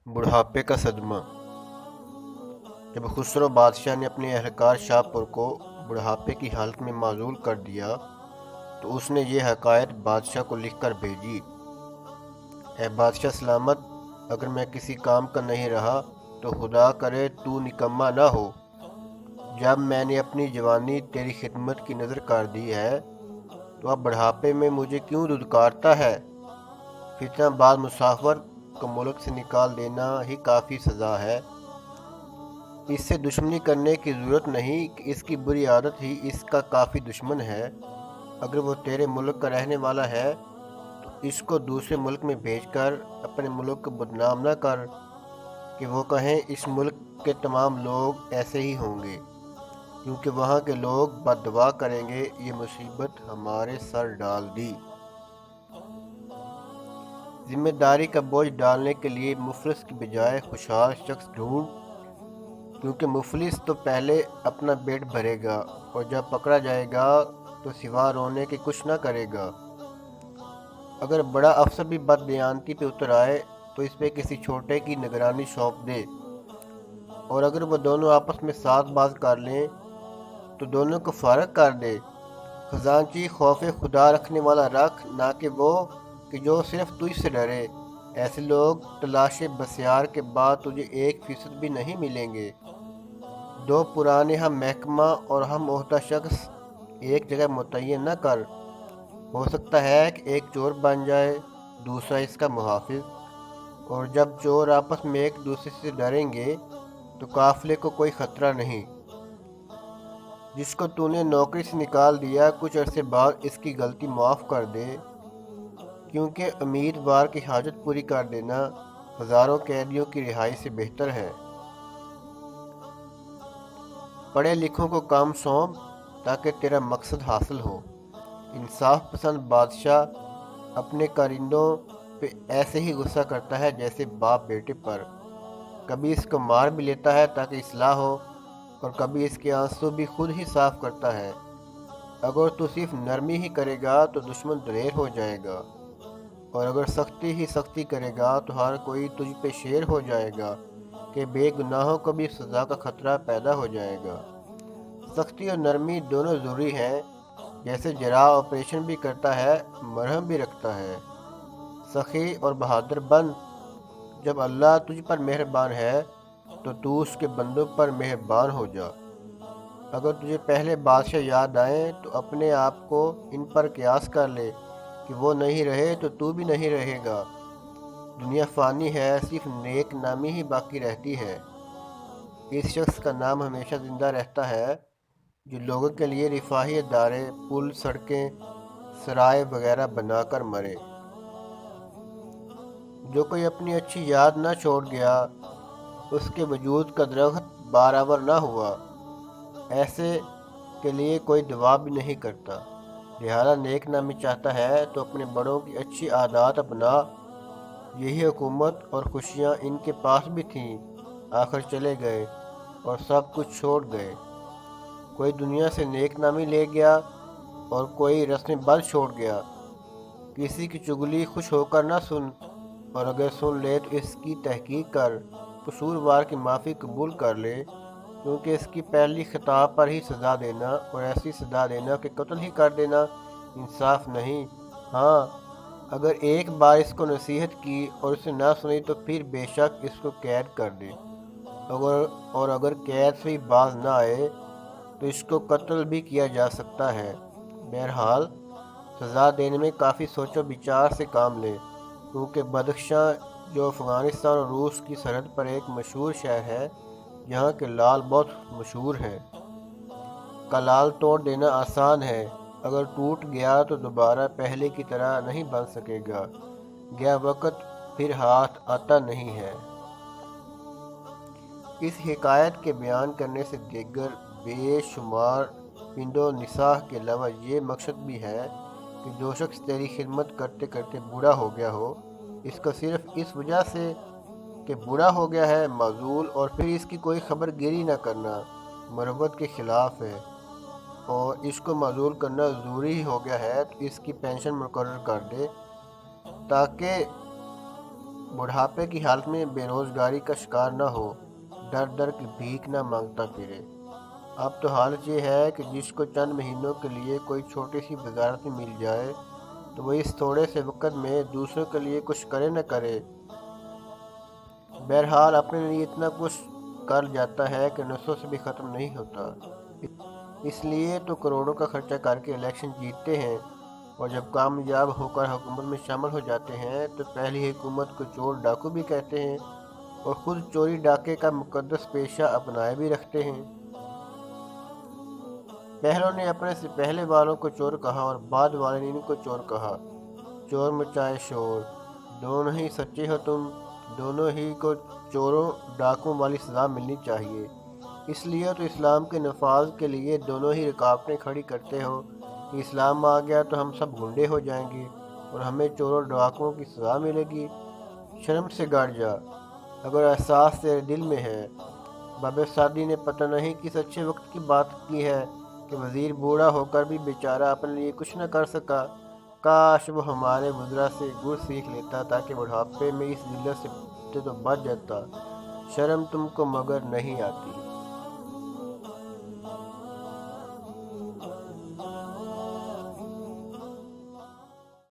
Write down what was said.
بڑھاپے کا صدمہ۔ جب خسرو بادشاہ نے اپنے اہلکار شاپور کو بڑھاپے کی حالت میں معزول کر دیا تو اس نے یہ حکایت بادشاہ کو لکھ کر بھیجی: اے بادشاہ سلامت، اگر میں کسی کام کا نہیں رہا تو خدا کرے تو نکما نہ ہو۔ جب میں نے اپنی جوانی تیری خدمت کی نذر کر دی ہے تو اب بڑھاپے میں مجھے کیوں دھتکارتا ہے؟ فتنہ بعد مسافر کو ملک سے نکال دینا ہی کافی سزا ہے۔ اس سے دشمنی کرنے کی ضرورت نہیں کہ اس کی بری عادت ہی اس کا کافی دشمن ہے۔ اگر وہ تیرے ملک کا رہنے والا ہے تو اس کو دوسرے ملک میں بھیج کر اپنے ملک کو بدنام نہ کر کہ وہ کہیں اس ملک کے تمام لوگ ایسے ہی ہوں گے، کیونکہ وہاں کے لوگ بد دعا کریں گے، یہ مصیبت ہمارے سر ڈال دی۔ ذمہ داری کا بوجھ ڈالنے کے لیے مفلس کی بجائے خوشحال شخص ڈھونڈ، کیونکہ مفلس تو پہلے اپنا پیٹ بھرے گا اور جب پکڑا جائے گا تو سوا رونے کے کچھ نہ کرے گا۔ اگر بڑا افسر بھی بد دیانتی پہ اتر آئے تو اس پہ کسی چھوٹے کی نگرانی سونپ دے، اور اگر وہ دونوں آپس میں ساتھ باز کر لیں تو دونوں کو فارغ کر دے۔ خزانچی خوف خدا رکھنے والا رکھ، نہ کہ وہ کہ جو صرف تجھ سے ڈرے۔ ایسے لوگ تلاش بسیار کے بعد تجھے 1% بھی نہیں ملیں گے۔ دو پرانے ہم محکمہ اور ہم عہدہ شخص ایک جگہ متعین نہ کر۔ ہو سکتا ہے کہ ایک چور بن جائے، دوسرا اس کا محافظ، اور جب چور آپس میں ایک دوسرے سے ڈریں گے تو قافلے کو کوئی خطرہ نہیں۔ جس کو تو نے نوکری سے نکال دیا کچھ عرصے بعد اس کی غلطی معاف کر دے، کیونکہ امیدوار کی حاجت پوری کر دینا ہزاروں قیدیوں کی رہائی سے بہتر ہے۔ پڑھے لکھوں کو کام سونپ تاکہ تیرا مقصد حاصل ہو۔ انصاف پسند بادشاہ اپنے کارندوں پہ ایسے ہی غصہ کرتا ہے جیسے باپ بیٹے پر۔ کبھی اس کو مار بھی لیتا ہے تاکہ اصلاح ہو، اور کبھی اس کے آنسو بھی خود ہی صاف کرتا ہے۔ اگر تو صرف نرمی ہی کرے گا تو دشمن دلیر ہو جائے گا، اور اگر سختی ہی سختی کرے گا تو ہر کوئی تجھ پہ شیر ہو جائے گا کہ بے گناہوں کو بھی سزا کا خطرہ پیدا ہو جائے گا۔ سختی اور نرمی دونوں ضروری ہیں، جیسے جراح آپریشن بھی کرتا ہے، مرہم بھی رکھتا ہے۔ سخی اور بہادر بن۔ جب اللہ تجھ پر مہربان ہے تو اس کے بندوں پر مہربان ہو جا۔ اگر تجھے پہلے بادشاہ یاد آئیں تو اپنے آپ کو ان پر قیاس کر لے کہ وہ نہیں رہے تو بھی نہیں رہے گا۔ دنیا فانی ہے، صرف نیک نامی ہی باقی رہتی ہے۔ اس شخص کا نام ہمیشہ زندہ رہتا ہے جو لوگوں کے لیے رفاہی ادارے، پل، سڑکیں، سرائے وغیرہ بنا کر مرے۔ جو کوئی اپنی اچھی یاد نہ چھوڑ گیا، اس کے وجود کا درخت بارآور نہ ہوا، ایسے کے لیے کوئی دعا بھی نہیں کرتا۔ لہذا نیک نامی چاہتا ہے تو اپنے بڑوں کی اچھی عادات اپنا۔ یہی حکومت اور خوشیاں ان کے پاس بھی تھیں، آخر چلے گئے اور سب کچھ چھوڑ گئے۔ کوئی دنیا سے نیک نامی لے گیا اور کوئی رسم بد چھوڑ گیا۔ کسی کی چغلی خوش ہو کر نہ سن، اور اگر سن لے تو اس کی تحقیق کر، قصوروار کی معافی قبول کر لے، کیونکہ اس کی پہلی خطا پر ہی سزا دینا اور ایسی سزا دینا کہ قتل ہی کر دینا انصاف نہیں۔ ہاں، اگر ایک بار اس کو نصیحت کی اور اسے نہ سنی تو پھر بے شک اس کو قید کر دے، اور اگر قید سے بھی باز نہ آئے تو اس کو قتل بھی کیا جا سکتا ہے۔ بہرحال سزا دینے میں کافی سوچ و بچار سے کام لے، کیونکہ بدخشاں جو افغانستان اور روس کی سرحد پر ایک مشہور شہر ہے، یہاں کے لال بہت مشہور ہیں۔ کا لال توڑ دینا آسان ہے، اگر ٹوٹ گیا تو دوبارہ پہلے کی طرح نہیں بن سکے گا۔ گیا وقت پھر ہاتھ آتا نہیں ہے۔ اس حکایت کے بیان کرنے سے دیگر بے شمار پند و نصاح کے علاوہ یہ مقصد بھی ہے کہ جو شخص تیری خدمت کرتے کرتے بوڑھا ہو گیا ہو، اس کا صرف اس وجہ سے کہ بوڑھا ہو گیا ہے معزول، اور پھر اس کی کوئی خبر گیری نہ کرنا مروت کے خلاف ہے، اور اس کو معزول کرنا ضروری ہی ہو گیا ہے تو اس کی پینشن مقرر کر دے، تاکہ بڑھاپے کی حالت میں بے روزگاری کا شکار نہ ہو، ڈر ڈر کی بھیک نہ مانگتا پھرے۔ اب تو حالت یہ ہے کہ جس کو چند مہینوں کے لیے کوئی چھوٹی سی وزارت مل جائے تو وہ اس تھوڑے سے وقت میں دوسروں کے لیے کچھ کرے نہ کرے، بہرحال اپنے لیے اتنا کچھ کر جاتا ہے کہ نسلوں سے بھی ختم نہیں ہوتا۔ اس لیے تو کروڑوں کا خرچہ کر کے الیکشن جیتتے ہیں، اور جب کامیاب ہو کر حکومت میں شامل ہو جاتے ہیں تو پہلی حکومت کو چور ڈاکو بھی کہتے ہیں، اور خود چوری ڈاکے کا مقدس پیشہ اپنائے بھی رکھتے ہیں۔ پہلوں نے اپنے سے پہلے والوں کو چور کہا اور بعد والے نے ان کو چور کہا۔ چور مچائے شور، دونوں ہی سچے ہو تم، دونوں ہی کو چوروں ڈاکوں والی سزا ملنی چاہیے۔ اس لیے تو اسلام کے نفاذ کے لیے دونوں ہی رکاوٹیں کھڑی کرتے ہو کہ اسلام آ گیا تو ہم سب گنڈے ہو جائیں گے اور ہمیں چوروں ڈاکوؤں کی سزا ملے گی۔ شرم سے گڑ جا، اگر احساس تیرے دل میں ہے۔ باب سعدی نے پتہ نہیں کس اچھے وقت کی بات کی ہے کہ وزیر بوڑھا ہو کر بھی بیچارہ اپنے لیے کچھ نہ کر سکا۔ کاش وہ ہمارے وزراء سے گر سیکھ لیتا تاکہ بڑھاپے میں اس ذلت سے تو بچ جاتا۔ شرم تم کو مگر نہیں آتی۔